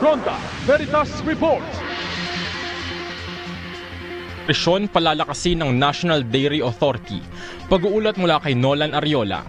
Fronta Veritas Report. Presyon palalakasin ng National Dairy Authority. Pag-uulat mula kay Nolan Ariola.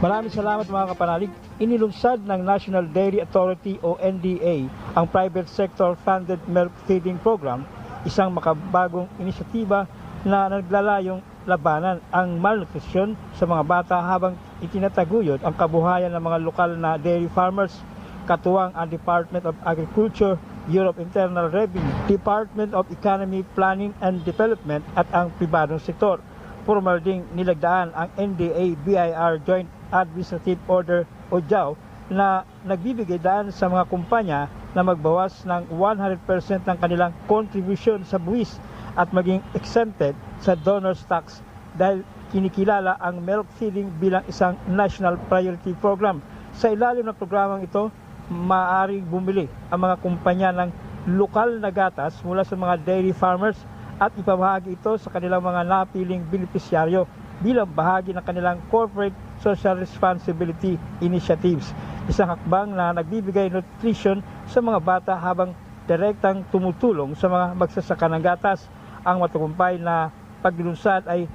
Maraming salamat mga kapanalig. Inilunsad ng National Dairy Authority o NDA ang private sector funded milk feeding program, isang makabagong inisyatiba na naglalayong labanan ang malnutrisyon sa mga bata habang itinataguyod ang kabuhayan ng mga lokal na dairy farmers. Katuwang ang Department of Agriculture, Bureau of Internal Revenue, Department of Economy, Planning and Development at ang pribadong sektor. Formal ding nilagdaan ang NDA-BIR Joint Administrative Order o JAO na nagbibigay daan sa mga kumpanya na magbawas ng 100% ng kanilang contribution sa buwis at maging exempted sa donor's tax dahil kinikilala ang milk feeding bilang isang national priority program. Sa ilalim ng programang ito, maaaring bumili ang mga kumpanya ng lokal na gatas mula sa mga dairy farmers at ipamahagi ito sa kanilang mga napiling benepisyaryo bilang bahagi ng kanilang corporate social responsibility initiatives. Isang hakbang na nagbibigay nutrition sa mga bata habang direktang tumutulong sa mga magsasaka ng gatas. Ang matagumpay na paglunsad ay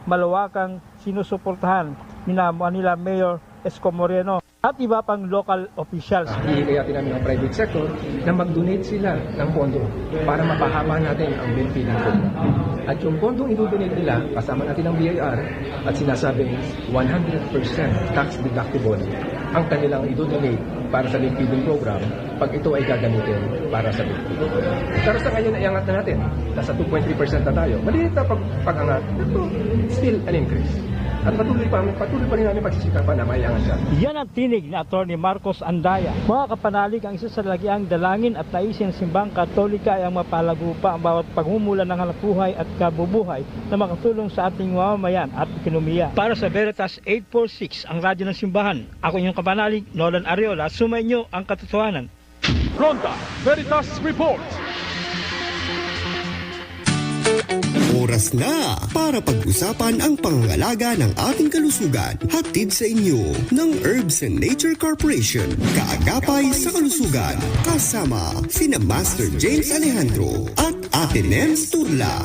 malawakang sinusuportahan ni Manila Mayor Esco Moreno at iba pang local officials. Iiyatin namin ang private sector na mag-donate sila ng pondo para mapahaba natin ang milk feeding program. At yung pondong i-donate nila, kasama natin ang BIR at sinasabing 100% tax deductible ang kanilang i-donate para sa milk feeding program pag ito ay gagamitin para sa milk feeding. Pero sa ngayon, iangat na natin. Nasa 2.3% na tayo. Maliit na pag-angat, ito still an increase. At patuloy pa rin namin pagsisikapan na maiangat siya. Yan ang tinig ni Atty. Marcos Andaya. Mga kapanalig, ang isa sa lagiang dalangin at naisin ng simbang Katolika ay ang mapalago pa ang bawat pagmumula ng hanapbuhay at kabubuhay na makatulong sa ating mamamayan at ekonomiya. Para sa Veritas 846, ang radyo ng simbahan, ako inyong kapanalig, Nolan Ariola, sumainyo ang katotohanan. Fronta Veritas Report. Oras na para pag-usapan ang pangangalaga ng ating kalusugan. Hatid sa inyo ng Herbs and Nature Corporation. Kaagapay sa kalusugan. Kasama sina Master James Alejandro at Ate Nems Turla.